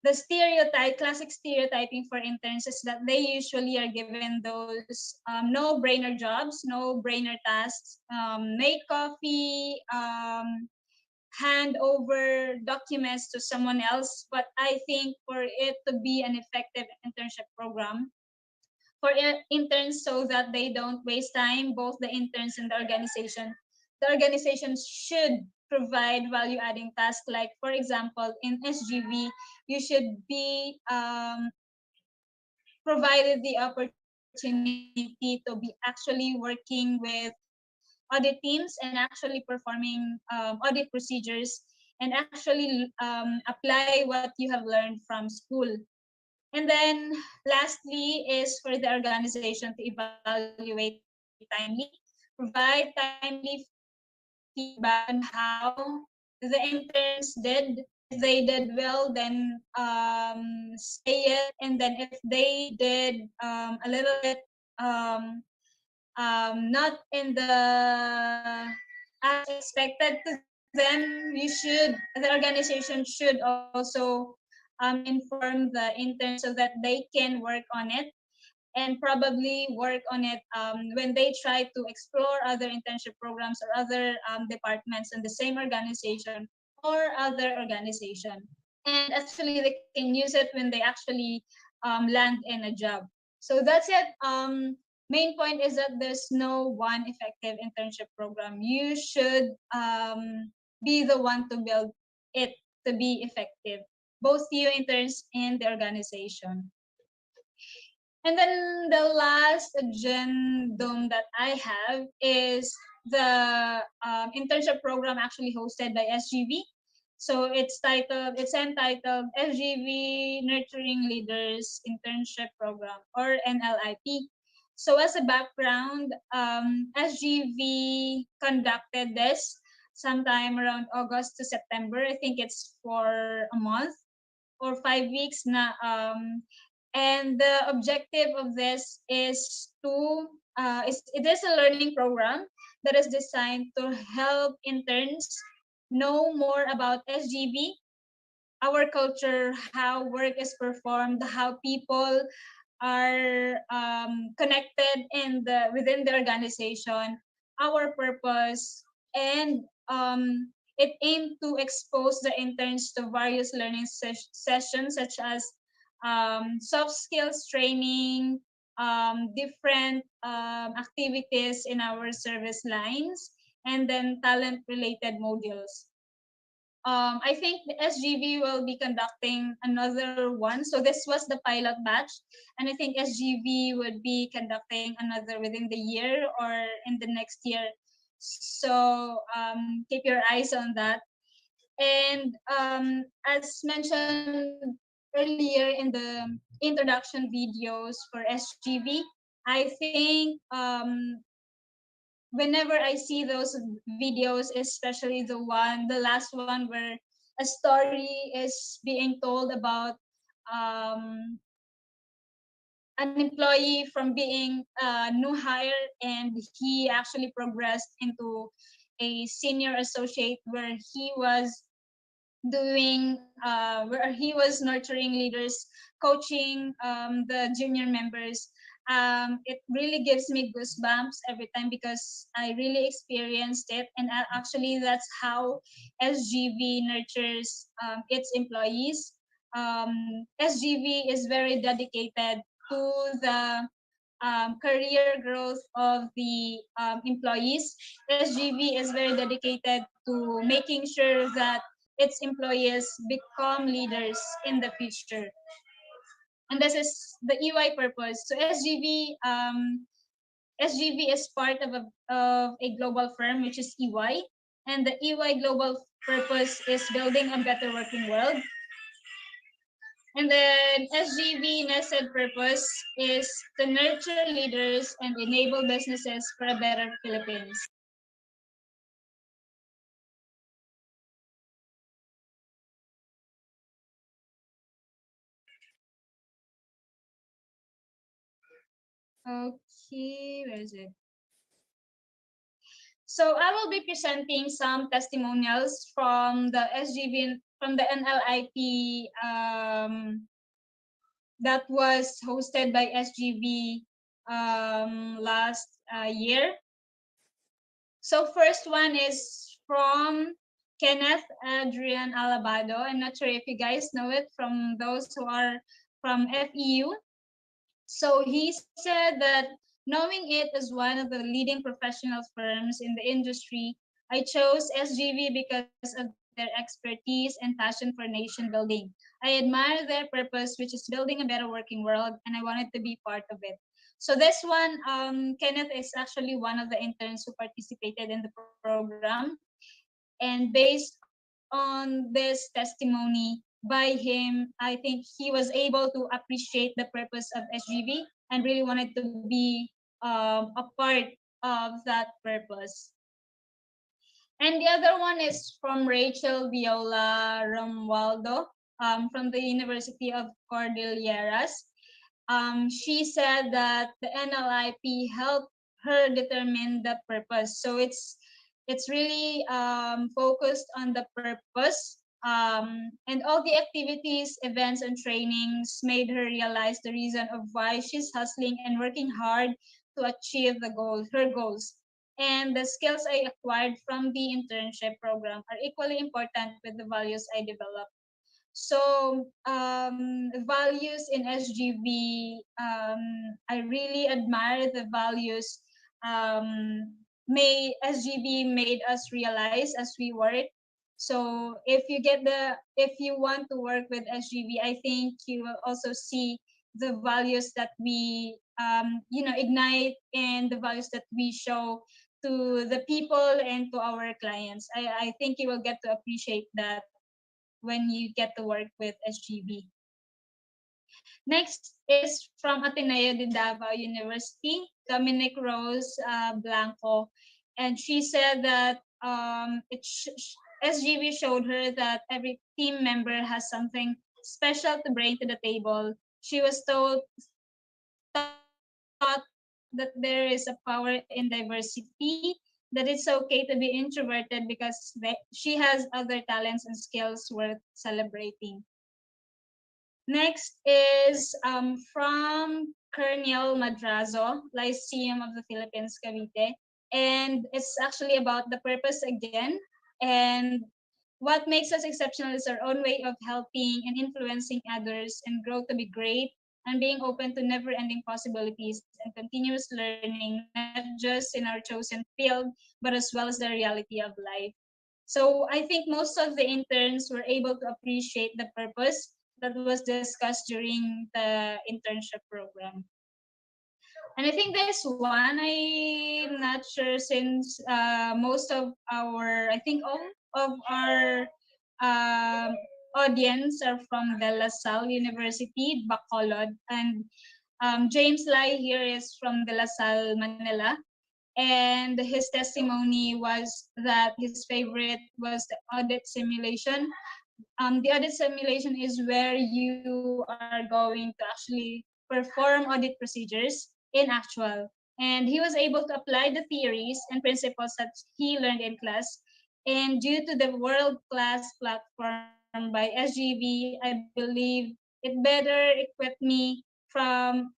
the classic stereotyping for interns is that they usually are given those no-brainer jobs, no-brainer tasks, make coffee, hand over documents to someone else. But I think for it to be an effective internship program, for interns so that they don't waste time, both the interns and the organization should provide value adding tasks. Like, for example, in SGV, you should be provided the opportunity to be actually working with audit teams and actually performing audit procedures and actually apply what you have learned from school. And then lastly is for the organization to evaluate timely, provide timely feedback on how the interns did. If they did well, then say it. And then if they did a little bit not in the as expected to them, the organization should also inform the interns so that they can work on it, and probably work on it when they try to explore other internship programs or other departments in the same organization or other organization. And actually, they can use it when they actually land in a job. So that's it. Main point is that there's no one effective internship program. You should be the one to build it to be effective, both you interns and the organization. And then the last agendum that I have is the internship program actually hosted by SGV. So it's entitled SGV Nurturing Leaders Internship Program, or NLIP. So as a background, SGV conducted this sometime around August to September. I think it's for a month or 5 weeks na and the objective of this is it is a learning program that is designed to help interns know more about SGV, our culture, how work is performed, how people are connected within the organization, our purpose, and it aimed to expose the interns to various learning sessions such as soft skills training, different activities in our service lines, and then talent-related modules. I think the SGV will be conducting another one. So this was the pilot batch, and I think SGV would be conducting another within the year or in the next year. So keep your eyes on that. And as mentioned earlier in the introduction videos for SGV, I think whenever I see those videos, especially the last one where a story is being told about um, an employee from being a new hire, and he actually progressed into a senior associate where he was where he was nurturing leaders, coaching the junior members. It really gives me goosebumps every time because I really experienced it, and actually that's how SGV nurtures its employees. SGV is very dedicated to the career growth of the employees. SGV is very dedicated to making sure that its employees become leaders in the future. And this is the EY purpose. So SGV is part of a global firm, which is EY. And the EY global purpose is building a better working world. And then SGV nested purpose is to nurture leaders and enable businesses for a better Philippines. Okay, where is it? So I will be presenting some testimonials from the SGV, from the NLIP that was hosted by SGV last year. So first one is from Kenneth Adrian Alabado. I'm not sure if you guys know it from those who are from FEU. So he said that knowing it as one of the leading professional firms in the industry, I chose SGV because of their expertise and passion for nation building. I admire their purpose, which is building a better working world, and I wanted to be part of it. So this one, Kenneth is actually one of the interns who participated in the program. And based on this testimony by him, I think he was able to appreciate the purpose of SGV and really wanted to be a part of that purpose. And the other one is from Rachel Viola Romualdo from the University of Cordilleras. She said that the NLIP helped her determine the purpose. So it's really focused on the purpose. And all the activities, events, and trainings made her realize the reason of why she's hustling and working hard to achieve her goals. And the skills I acquired from the internship program are equally important with the values I developed. So values in SGV, I really admire the values SGV made us realize as we work. So if you want to work with SGV, I think you will also see the values that we ignite and the values that we show to the people and to our clients. I think you will get to appreciate that when you get to work with SGV. Next is from Ateneo de Davao University, Dominic Rose Blanco. And she said that SGV showed her that every team member has something special to bring to the table. She was taught that there is a power in diversity, that it's okay to be introverted because she has other talents and skills worth celebrating. Next is from Colonel Madrazo, Lyceum of the Philippines, Cavite. And it's actually about the purpose again. And what makes us exceptional is our own way of helping and influencing others and grow to be great and being open to never-ending possibilities and continuous learning, not just in our chosen field, but as well as the reality of life. So I think most of the interns were able to appreciate the purpose that was discussed during the internship program. And I think there's one, I'm not sure since most of I think all of our audience are from De La Salle University, Bacolod. And James Lai here is from De La Salle, Manila. And his testimony was that his favorite was the audit simulation the audit simulation is where you are going to actually perform audit procedures in actual. And he was able to apply the theories and principles that he learned in class. And due to the world-class platform by SGV, I believe it better equipped me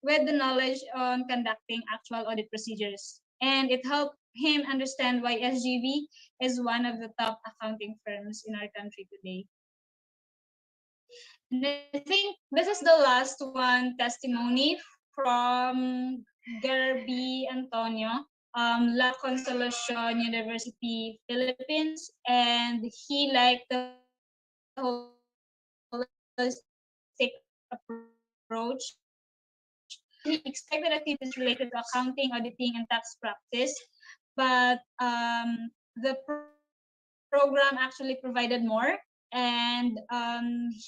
with the knowledge on conducting actual audit procedures. And it helped him understand why SGV is one of the top accounting firms in our country today. And I think this is the last one testimony from Gerby Antonio, La Consolacion University, Philippines, and he liked the holistic approach. He expected activities related to accounting, auditing, and tax practice, but the program actually provided more, and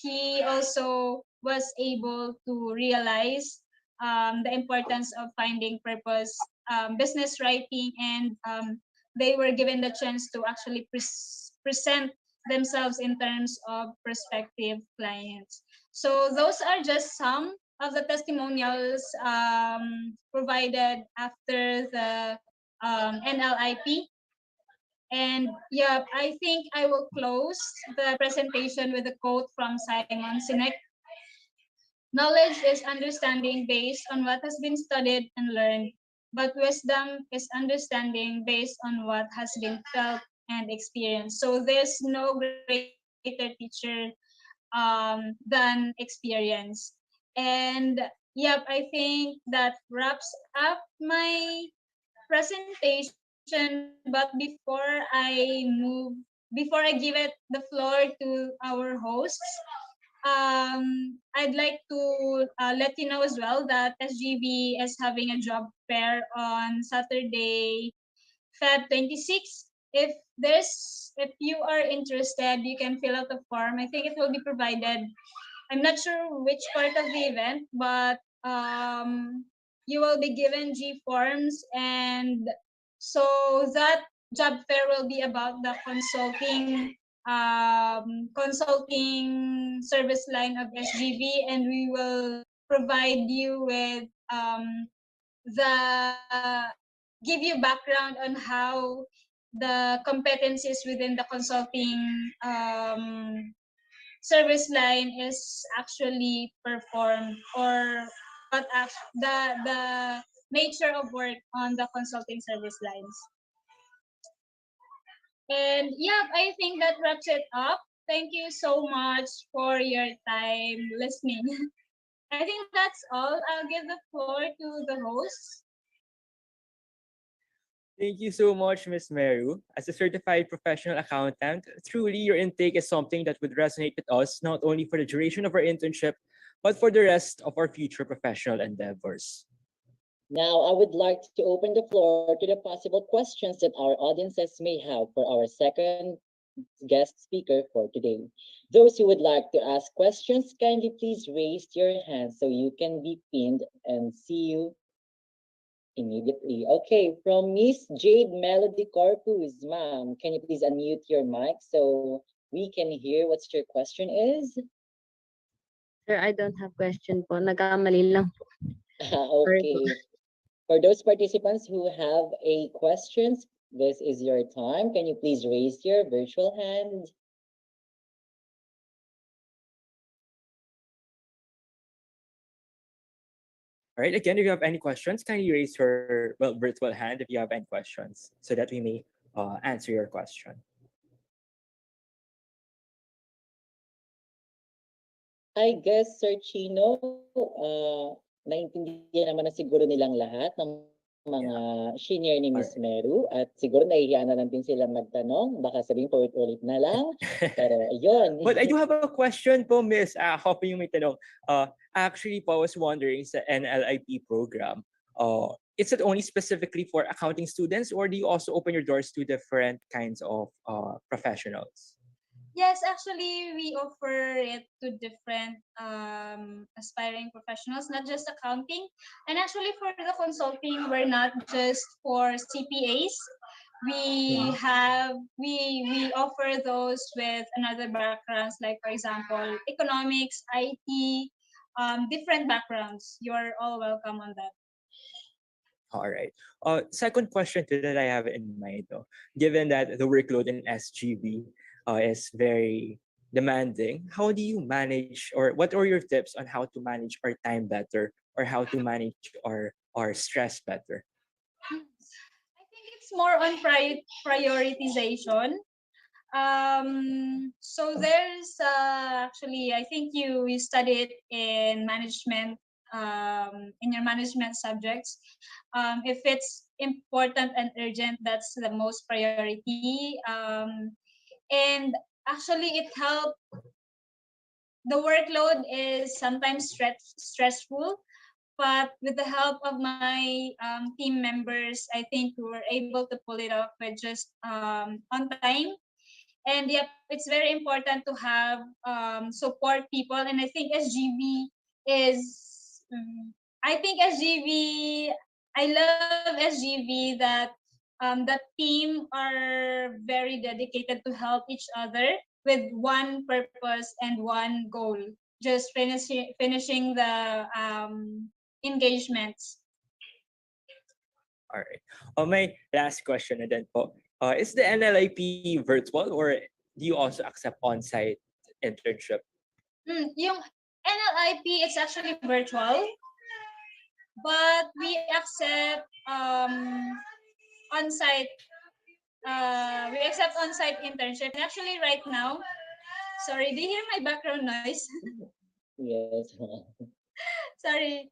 he also was able to realize the importance of finding purpose, business writing, and they were given the chance to actually present themselves in terms of prospective clients. So those are just some of the testimonials provided after the NLIP. And yeah, I think I will close the presentation with a quote from Simon Sinek. Knowledge is understanding based on what has been studied and learned, but wisdom is understanding based on what has been felt and experienced. So there's no greater teacher than experience. And yep, I think that wraps up my presentation. But before I give it the floor to our hosts, I'd like to let you know as well that SGB is having a job fair on Saturday, Feb 26. If you are interested, you can fill out the form. I think it will be provided. I'm not sure which part of the event, but you will be given G forms, and so that job fair will be about the consulting service line of SGV, and we will provide you with the give you background on how the competencies within the consulting service line is actually performed, or the nature of work on the consulting service lines. And yeah, I think that wraps it up. Thank you so much for your time listening. I think that's all. I'll give the floor to the hosts. Thank you so much, Ms. Meru. As a certified professional accountant, truly your intake is something that would resonate with us, not only for the duration of our internship, but for the rest of our future professional endeavors. Now, I would like to open the floor to the possible questions that our audiences may have for our second guest speaker for today. Those who would like to ask questions, kindly please raise your hand so you can be pinned and see you immediately. Okay, from Miss Jade Melody Corpus, ma'am, can you please unmute your mic so we can hear what your question is? Sir, I don't have question po. Nagkamali lang po. Okay. For those participants who have a questions, this is your time. Can you please raise your virtual hand? All right, again, if you have any questions, kindly raise your virtual hand if you have any questions so that we may answer your question. I guess, Sir Chino, naintindihan naman na siguro nilang lahat ng mga senior ni Miss Meru, at siguro nahihiya na lang din sila magtanong. Baka sabihin po ulit na lang. Pero ayun. But I do have a question po, Miss. Hoping yung may tanong. Actually po, I was wondering sa NLIP program, is it only specifically for accounting students, or do you also open your doors to different kinds of professionals? Yes, actually, we offer it to different aspiring professionals, not just accounting. And actually, for the consulting, we're not just for CPAs, we have we offer those with another backgrounds, like for example economics, IT, different backgrounds. You're all welcome on that. All right. Second question too that I have in mind, though, given that the workload in SGB is very demanding, how do you manage, or what are your tips on how to manage our time better, or how to manage our stress better? I think it's more on prioritization. So there's actually, I think you study it in management, in your management subjects. If it's important and urgent, that's the most priority. And actually, it helps. The workload is sometimes stressful, but with the help of my team members, I think we were able to pull it off with just on time. And yep, it's very important to have support people. And I think SGV is, I think SGV, I love SGV that the team are very dedicated to help each other with one purpose and one goal, just finishing the engagements. All right. My last question na din po. Is the NLIP virtual, or do you also accept on-site internship? Yung NLIP, it's actually virtual, but we accept on-site. We accept on-site internship. And actually, right now, sorry, do you hear my background noise? Yes. Sorry.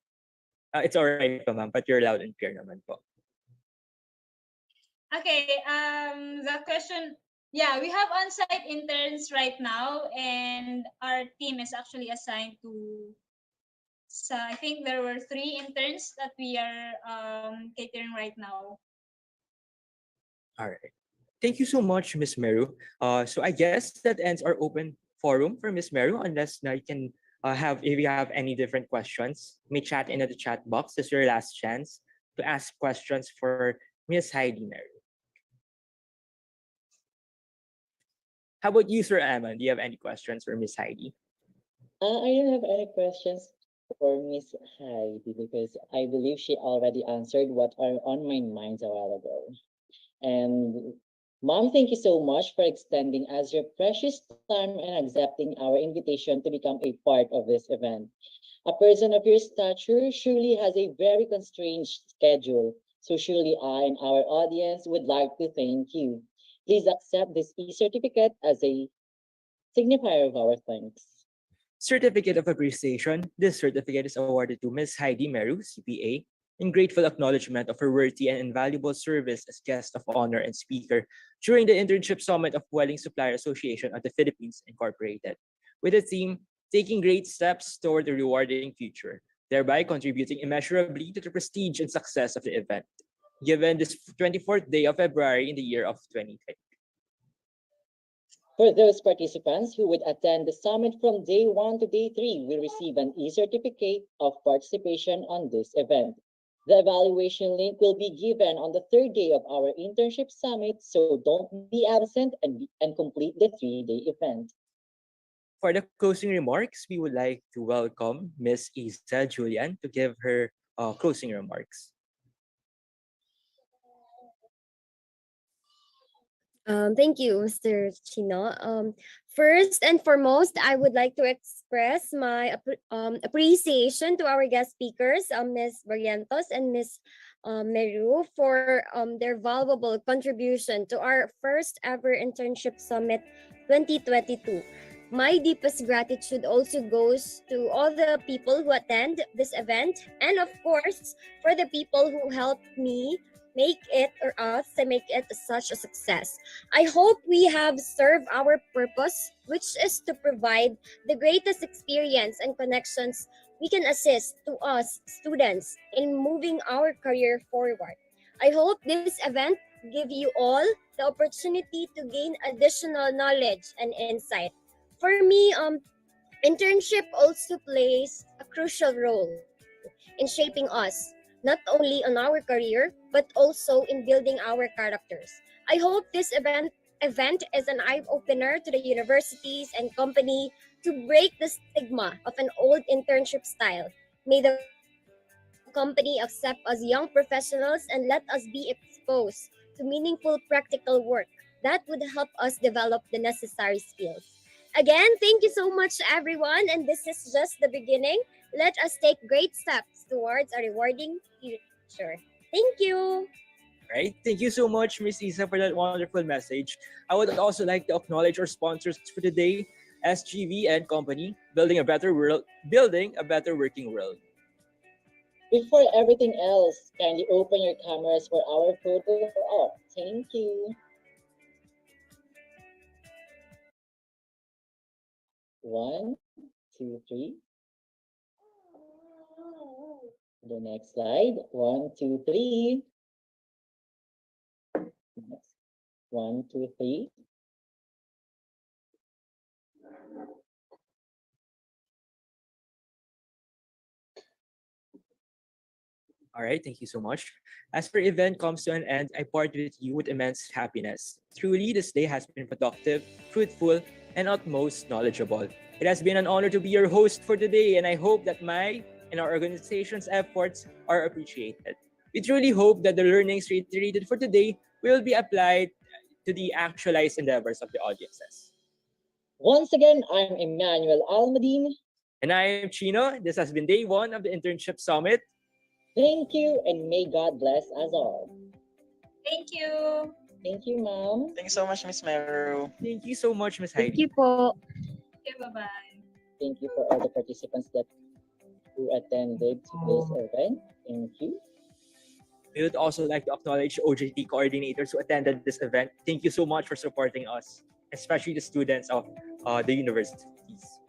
It's alright pa ma'am, but you're loud and clear naman po. Okay, the question, yeah, we have on-site interns right now, and our team is actually assigned to, so I think there were 3 interns that we are catering right now. All right. Thank you so much, Miss Meru. So I guess that ends our open forum for Miss Meru, unless now you can if you have any different questions, may chat in the chat box. This is your last chance to ask questions for Miss Heidi Meru. How about you, Sir Eman? Do you have any questions for Miss Heidi? I don't have any questions for Miss Heidi because I believe she already answered what are on my mind a while ago. And Mom, thank you so much for extending us your precious time and accepting our invitation to become a part of this event. A person of your stature surely has a very constrained schedule, so surely I and our audience would like to thank you. Please accept this e-certificate as a signifier of our thanks. Certificate of Appreciation. This certificate is awarded to Miss Heidi Meru, CPA, in grateful acknowledgement of her worthy and invaluable service as guest of honor and speaker during the Internship Summit of Welling Supplier Association of the Philippines Incorporated, with the theme, Taking Great Steps Toward a Rewarding Future, thereby contributing immeasurably to the prestige and success of the event, given this 24th day of February in the year of 2020. For those participants who would attend the summit from day 1 to day 3 will receive an e-certificate of participation on this event. The evaluation link will be given on the 3rd day of our Internship Summit, so don't be absent and complete the 3-day event. For the closing remarks, we would like to welcome Ms. Isa Julian to give her closing remarks. Thank you, Mr. Chino. First and foremost, I would like to express my appreciation to our guest speakers, Ms. Barrientos and Ms. Meru, for their valuable contribution to our first ever Internship Summit 2022. My deepest gratitude also goes to all the people who attend this event, and of course, for the people who helped me make it or us to make it such a success. I hope we have served our purpose, which is to provide the greatest experience and connections we can assist to us students in moving our career forward. I hope this event give you all the opportunity to gain additional knowledge and insight. For me, internship also plays a crucial role in shaping us. not only on our career, but also in building our characters. I hope this event is an eye-opener to the universities and company to break the stigma of an old internship style. May the company accept us young professionals and let us be exposed to meaningful practical work that would help us develop the necessary skills. Again, thank you so much, everyone, and this is just the beginning. Let us take great steps towards a rewarding future. Thank you. Right? Thank you so much, Miss Isa, for that wonderful message. I would also like to acknowledge our sponsors for today, SGV and Company, building a better world, building a better working world. Before everything else, kindly open your cameras for our photo op. Thank you. One, two, three. The next slide. One, two, three. Next. One, two, three. All right, thank you so much. As our event comes to an end, I part with you with immense happiness. Truly, this day has been productive, fruitful, and utmost knowledgeable. It has been an honor to be your host for today, and I hope that my and our organization's efforts are appreciated. We truly hope that the learnings reiterated for today will be applied to the actualized endeavors of the audiences. Once again, I'm Emmanuel Almadine. And I am Chino. This has been day 1 of the Internship Summit. Thank you, and may God bless us all. Thank you. Thank you, ma'am. Thank you so much, Miss Meru. Thank you so much, Miss Heidi. Thank you po. Okay, bye-bye. Thank you for all the participants who attended today's event. Thank you. We would also like to acknowledge OJT coordinators who attended this event. Thank you so much for supporting us, especially the students of the universities.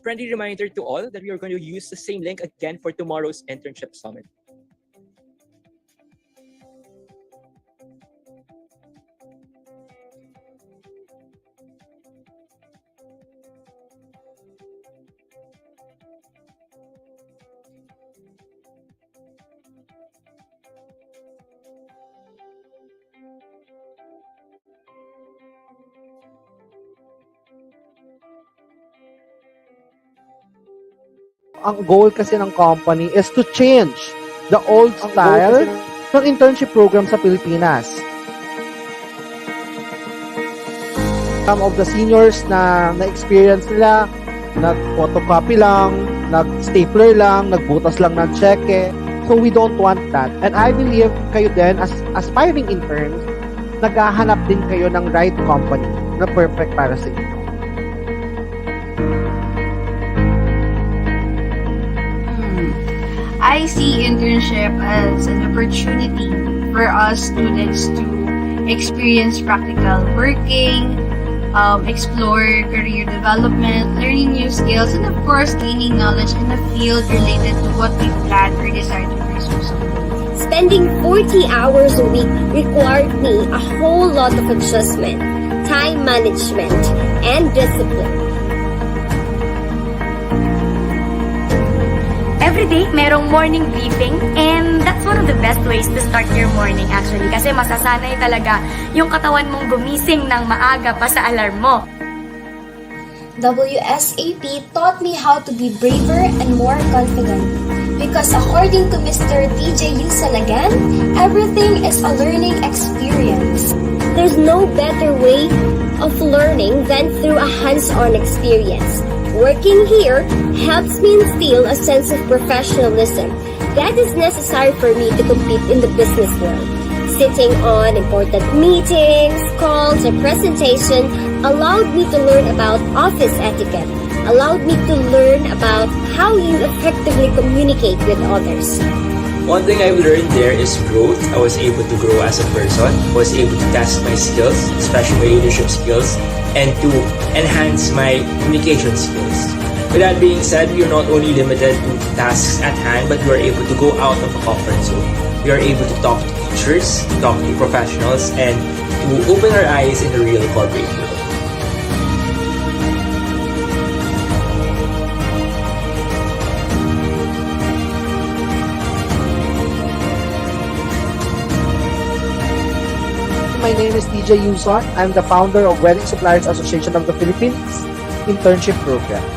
Friendly reminder to all that we are going to use the same link again for tomorrow's Internship Summit. Ang goal kasi ng company is to change the old style ng internship program sa Pilipinas. Some of the seniors na na-experience nila, nag-photocopy lang, nag-stapler lang, nagbutas lang ng cheque. So we don't want that. And I believe kayo din as aspiring interns, naghahanap din kayo ng right company na perfect para sa inyo. I see internship as an opportunity for us students to experience practical working, explore career development, learning new skills, and of course, gaining knowledge in a field related to what we plan or decide to pursue someday. Spending 40 hours a week required me a whole lot of adjustment, time management, and discipline. Every day, merong morning briefing and that's one of the best ways to start your morning actually kasi masasanay talaga yung katawan mong gumising ng maaga pa sa alarm mo. WSAP taught me how to be braver and more confident. Because according to Mr. DJ Yusalagan, everything is a learning experience. There's no better way of learning than through a hands-on experience. Working here helps me instill a sense of professionalism that is necessary for me to compete in the business world. Sitting on important meetings, calls, or presentation allowed me to learn about office etiquette, allowed me to learn about how you effectively communicate with others. One thing I've learned there is growth. I was able to grow as a person. I was able to test my skills, especially my leadership skills, and to enhance my communication skills. With that being said, we are not only limited to tasks at hand, but we are able to go out of the comfort zone. We are able to talk to teachers, talk to professionals, and to open our eyes in the real corporate world. My name is DJ Yuson. I'm the founder of Wedding Suppliers Association of the Philippines Internship Program.